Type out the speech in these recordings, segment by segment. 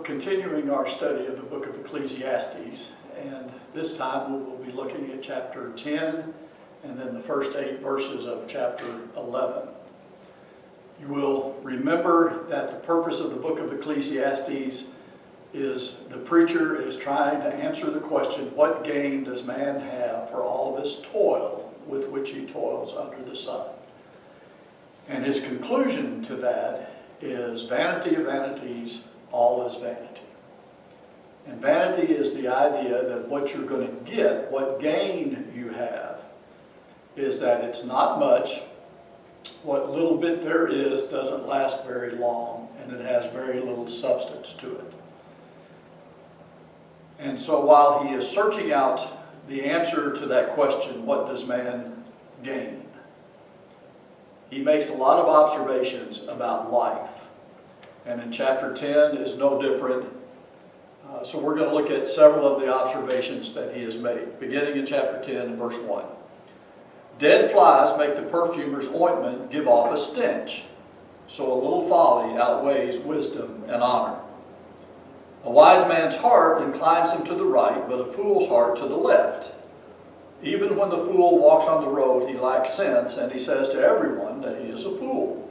continuing our study of the book of Ecclesiastes, and this time we will be looking at chapter 10 and then the first 8 verses of chapter 11. You will remember that the purpose of the book of Ecclesiastes is the preacher is trying to answer the question, what gain does man have for all of his toil with which he toils under the sun? And his conclusion to that is vanity of vanities, all is vanity. And vanity is the idea that what you're going to get, what gain you have, is that it's not much. What little bit there is doesn't last very long, and it has very little substance to it. And so while he is searching out the answer to that question, what does man gain? He makes a lot of observations about life. And in chapter 10 is no different. So we're going to look at several of the observations that he has made, beginning in chapter 10 and verse 1. Dead flies make the perfumer's ointment give off a stench, so a little folly outweighs wisdom and honor. A wise man's heart inclines him to the right, but a fool's heart to the left. Even when the fool walks on the road, he lacks sense, and he says to everyone that he is a fool.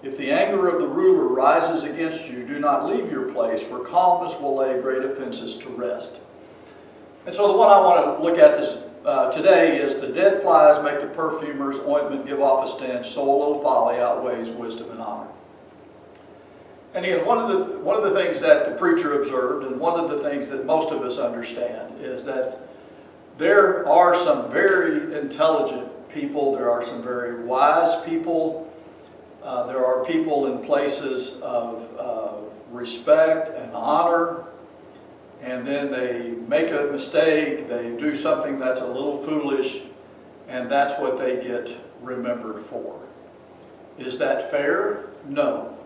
If the anger of the ruler rises against you, do not leave your place, for calmness will lay great offenses to rest. And so the one I want to look at this today is the dead flies make the perfumer's ointment give off a stench, so a little folly outweighs wisdom and honor. And again, one of the things that the preacher observed, and one of the things that most of us understand, is that there are some very intelligent people, there are some very wise people, there are people in places of respect and honor, and then they make a mistake, they do something that's a little foolish, and that's what they get remembered for. Is that fair? No.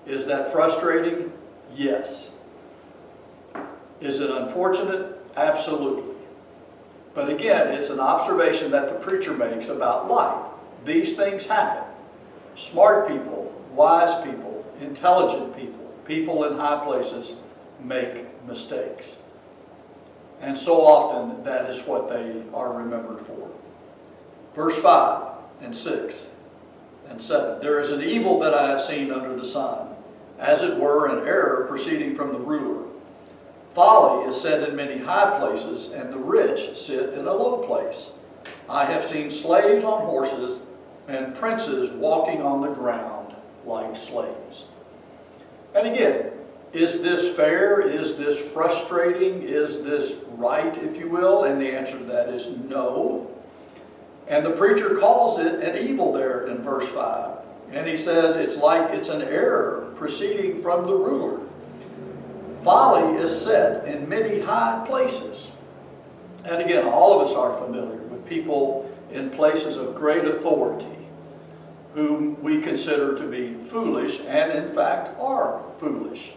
Is that frustrating? Yes. Is it unfortunate? Absolutely. But again, it's an observation that the preacher makes about life. These things happen. Smart people, wise people, intelligent people, people in high places make mistakes. And so often that is what they are remembered for. Verse 5 and 6 and 7. There is an evil that I have seen under the sun, as it were an error proceeding from the ruler. Folly is set in many high places, and the rich sit in a low place. I have seen slaves on horses, and princes walking on the ground like slaves. And again, is this fair? Is this frustrating? Is this right, if you will? And the answer to that is no. And the preacher calls it an evil there in verse 5. And he says it's like it's an error proceeding from the ruler. Folly is set in many high places. And again, all of us are familiar with people in places of great authority whom we consider to be foolish and in fact are foolish.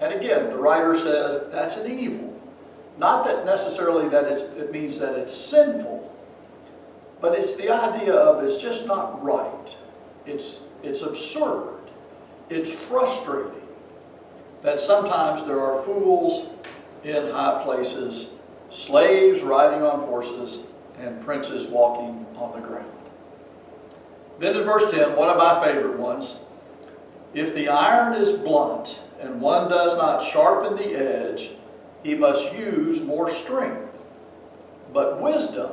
And again, the writer says that's an evil. Not that necessarily that it means that it's sinful, but it's the idea of it's just not right. It's absurd. It's frustrating that sometimes there are fools in high places, slaves riding on horses, and princes walking on the ground. Then in verse 10, one of my favorite ones, if the iron is blunt and one does not sharpen the edge, he must use more strength. But wisdom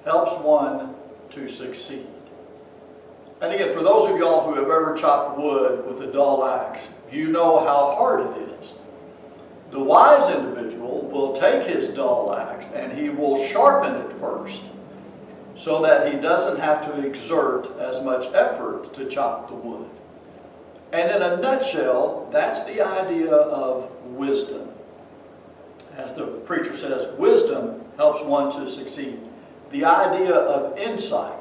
helps one to succeed. And again, for those of y'all who have ever chopped wood with a dull axe, you know how hard it is. The wise individual will take his dull axe and he will sharpen it first, so that he doesn't have to exert as much effort to chop the wood. And in a nutshell, that's the idea of wisdom. As the preacher says, wisdom helps one to succeed. The idea of insight,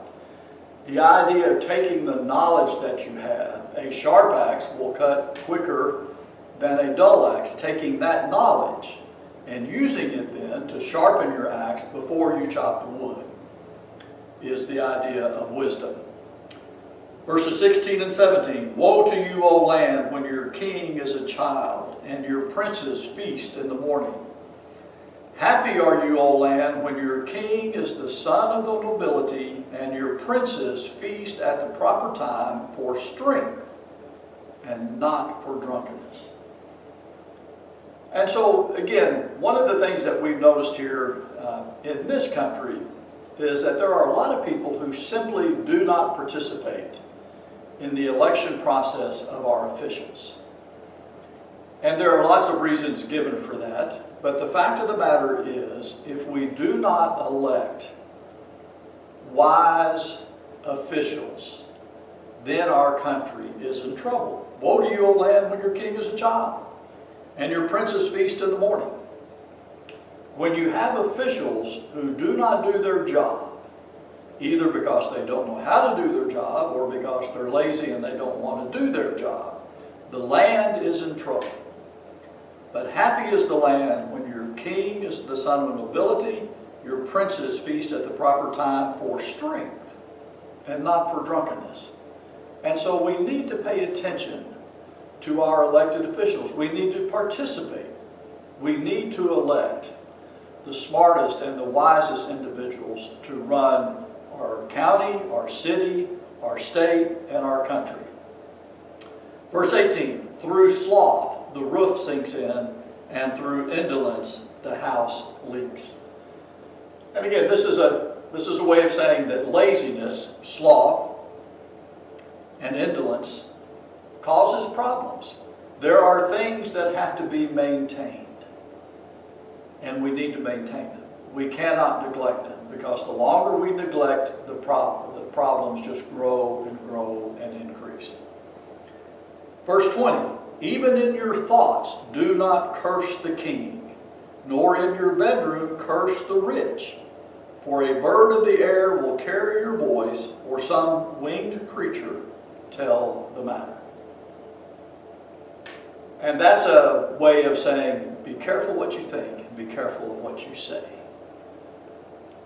the idea of taking the knowledge that you have. A sharp axe will cut quicker than a dull axe, taking that knowledge and using it then to sharpen your axe before you chop the wood, is the idea of wisdom. Verses 16 and 17. Woe to you, O land, when your king is a child, and your princes feast in the morning. Happy are you, O land, when your king is the son of the nobility, and your princes feast at the proper time for strength, and not for drunkenness. And so, again, one of the things that we've noticed here in this country is that there are a lot of people who simply do not participate in the election process of our officials. And there are lots of reasons given for that, but the fact of the matter is, if we do not elect wise officials, then our country is in trouble. Woe to you, O land, when your king is a child, and your princes feast in the morning. When you have officials who do not do their job, either because they don't know how to do their job or because they're lazy and they don't want to do their job, the land is in trouble. But happy is the land when your king is the son of nobility, your princes feast at the proper time for strength and not for drunkenness. And so we need to pay attention to our elected officials. We need to participate. We need to elect the smartest and the wisest individuals to run our county, our city, our state, and our country. Verse 18, through sloth the roof sinks in, and through indolence the house leaks. And again, this is a way of saying that laziness, sloth, and indolence causes problems. There are things that have to be maintained, and we need to maintain them. We cannot neglect them, because the longer we neglect the problems just grow and grow and increase. Verse 20, even in your thoughts do not curse the king, nor in your bedroom curse the rich. For a bird of the air will carry your voice, or some winged creature tell the matter. And that's a way of saying, be careful what you think, and be careful of what you say.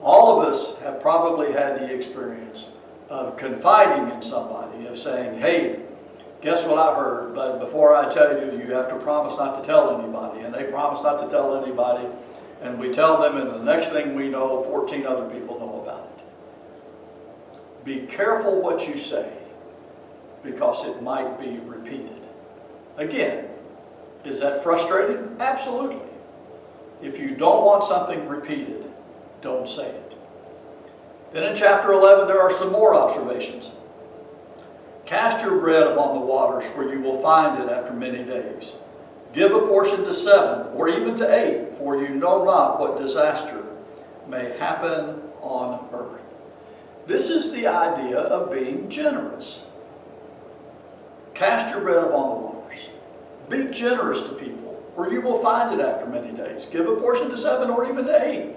All of us have probably had the experience of confiding in somebody, of saying, hey, guess what I heard, but before I tell you, you have to promise not to tell anybody. And they promise not to tell anybody, and we tell them, and the next thing we know, 14 other people know about it. Be careful what you say, because it might be repeated. Again, is that frustrating? Absolutely. If you don't want something repeated, don't say it. Then in chapter 11, there are some more observations. Cast your bread upon the waters, for you will find it after many days. Give a portion to 7, or even to 8, for you know not what disaster may happen on earth. This is the idea of being generous. Cast your bread upon the waters. Be generous to people, for you will find it after many days. Give a portion to 7, or even to 8,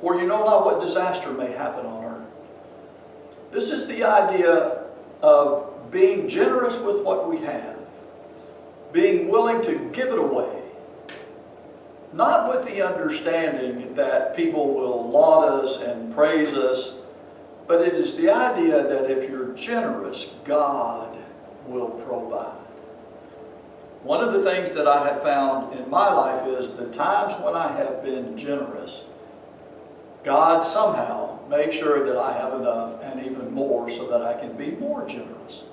for you know not what disaster may happen on earth. This is the idea of being generous with what we have, being willing to give it away, not with the understanding that people will laud us and praise us, but it is the idea that if you're generous, God will provide. One of the things that I have found in my life is the times when I have been generous, God somehow makes sure that I have enough and even more so that I can be more generous.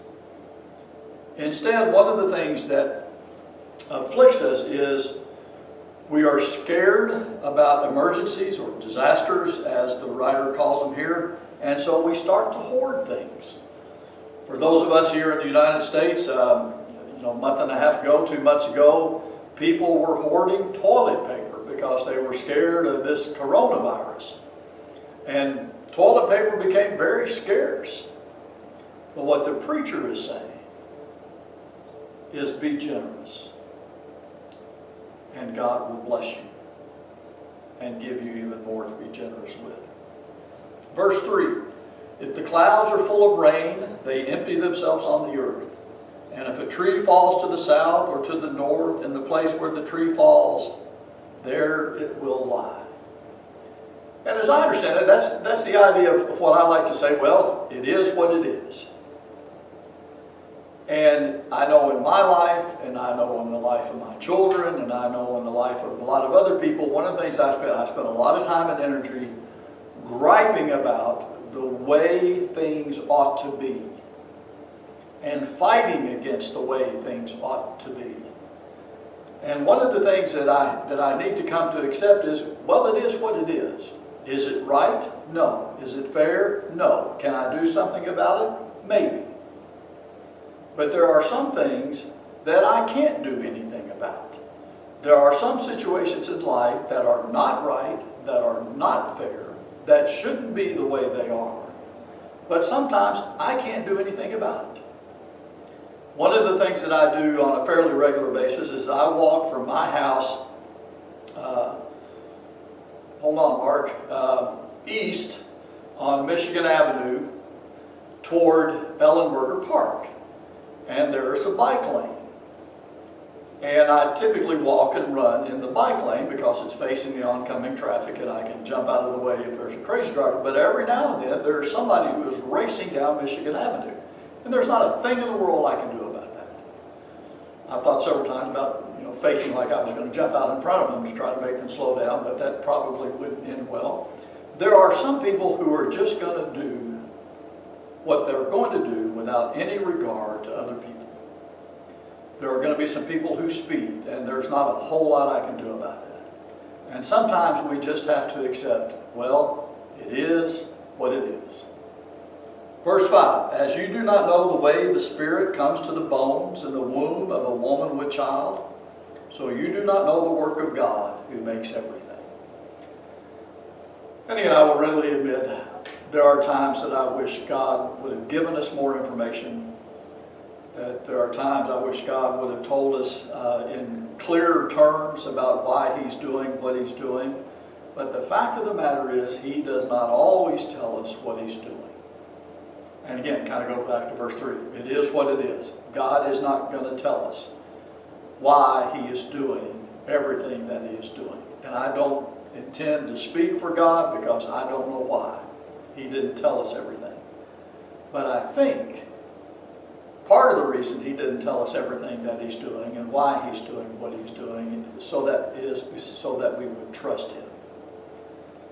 Instead, one of the things that afflicts us is we are scared about emergencies or disasters, as the writer calls them here, and so we start to hoard things. For those of us here in the United States, a month and a half ago, 2 months ago, people were hoarding toilet paper because they were scared of this coronavirus. And toilet paper became very scarce. But what the preacher is saying is be generous, and God will bless you and give you even more to be generous with. Verse 3, if the clouds are full of rain, they empty themselves on the earth. And if a tree falls to the south or to the north, in the place where the tree falls, there it will lie. And as I understand it, that's the idea of what I like to say, well, it is what it is. And I know in my life, and I know in the life of my children, and I know in the life of a lot of other people, one of the things I spent a lot of time and energy griping about the way things ought to be and fighting against the way things ought to be. And one of the things that I need to come to accept is, well, it is what it is. Is it right? No. Is it fair? No. Can I do something about it? Maybe. But there are some things that I can't do anything about. There are some situations in life that are not right, that are not fair, that shouldn't be the way they are. But sometimes I can't do anything about it. One of the things that I do on a fairly regular basis is I walk from my house, east on Michigan Avenue toward Ellenberger Park. And there's a bike lane. And I typically walk and run in the bike lane because it's facing the oncoming traffic and I can jump out of the way if there's a crazy driver. But every now and then there's somebody who is racing down Michigan Avenue. And there's not a thing in the world I can do about that. I've thought several times about faking like I was going to jump out in front of them to try to make them slow down, but that probably wouldn't end well. There are some people who are just going to do what they're going to do without any regard to other people. There are going to be some people who speed, and there's not a whole lot I can do about that. And sometimes we just have to accept, well, it is what it is. Verse 5, as you do not know the way the Spirit comes to the bones in the womb of a woman with child, so you do not know the work of God who makes everything. And again, I will readily admit, there are times that I wish God would have given us more information. That there are times I wish God would have told us in clearer terms about why He's doing what He's doing. But the fact of the matter is, He does not always tell us what He's doing. And again, kind of go back to verse 3. It is what it is. God is not going to tell us why He is doing everything that He is doing. And I don't intend to speak for God because I don't know why. He didn't tell us everything. But I think part of the reason He didn't tell us everything that He's doing and why He's doing what He's doing so that we would trust Him.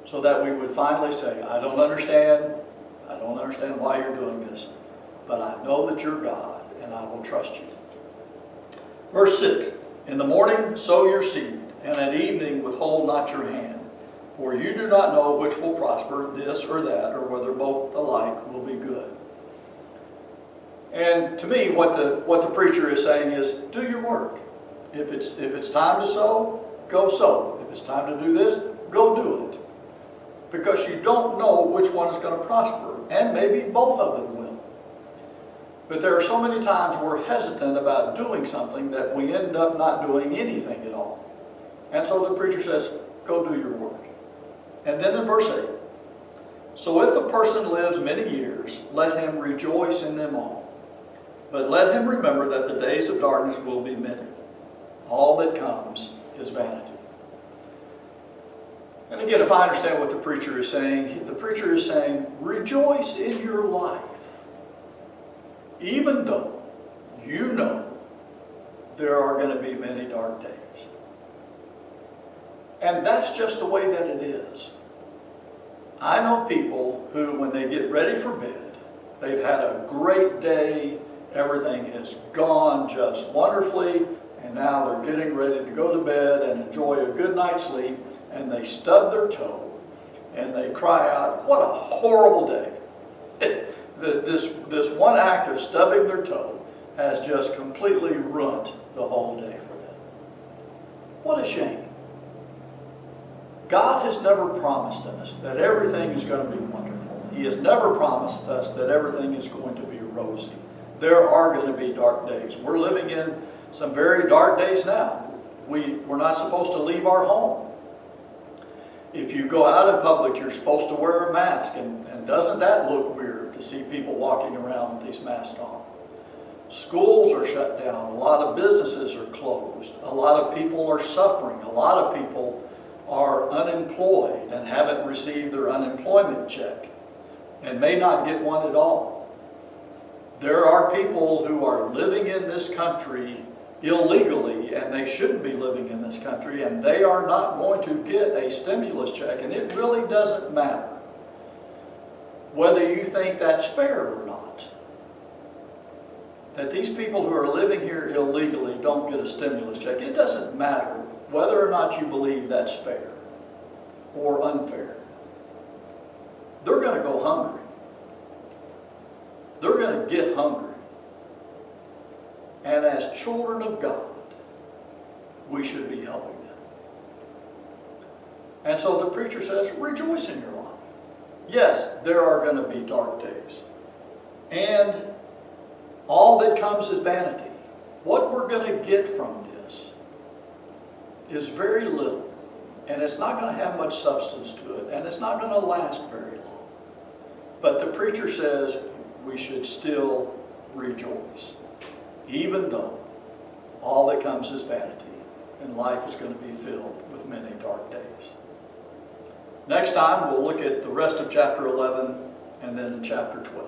So that we would finally say, I don't understand why you're doing this, but I know that you're God and I will trust you. Verse 6, in the morning sow your seed, and at evening withhold not your hand, for you do not know which will prosper, this or that, or whether both alike will be good. And to me, what the preacher is saying is, do your work. If it's time to sow, go sow. If it's time to do this, go do it. Because you don't know which one is going to prosper, and maybe both of them will. But there are so many times we're hesitant about doing something that we end up not doing anything at all. And so the preacher says, go do your work. And then in verse 8, so if a person lives many years, let him rejoice in them all. But let him remember that the days of darkness will be many. All that comes is vanity. And again, if I understand what the preacher is saying rejoice in your life. Even though you know there are going to be many dark days. And that's just the way that it is. I know people who, when they get ready for bed, they've had a great day, everything has gone just wonderfully, and now they're getting ready to go to bed and enjoy a good night's sleep, and they stub their toe, and they cry out, what a horrible day. This one act of stubbing their toe has just completely ruined the whole day for them. What a shame. God has never promised us that everything is going to be wonderful. He has never promised us that everything is going to be rosy. There are going to be dark days. We're living in some very dark days now. We're not supposed to leave our home. If you go out in public, you're supposed to wear a mask, and doesn't that look weird to see people walking around with these masks on? Schools are shut down. A lot of businesses are closed. A lot of people are suffering. A lot of people are unemployed and haven't received their unemployment check and may not get one at all. There are people who are living in this country illegally, and they shouldn't be living in this country, and they are not going to get a stimulus check, and it really doesn't matter whether you think that's fair or not. That these people who are living here illegally don't get a stimulus check. It doesn't matter whether or not you believe that's fair or unfair. They're going to go hungry. They're going to get hungry. And as children of God, we should be helping them. And so the preacher says, rejoice in your life. Yes, there are going to be dark days. And all that comes is vanity. What we're going to get from this is very little. And it's not going to have much substance to it. And it's not going to last very long. But the preacher says we should still rejoice. Even though all that comes is vanity. And life is going to be filled with many dark days. Next time we'll look at the rest of chapter 11 and then chapter 12.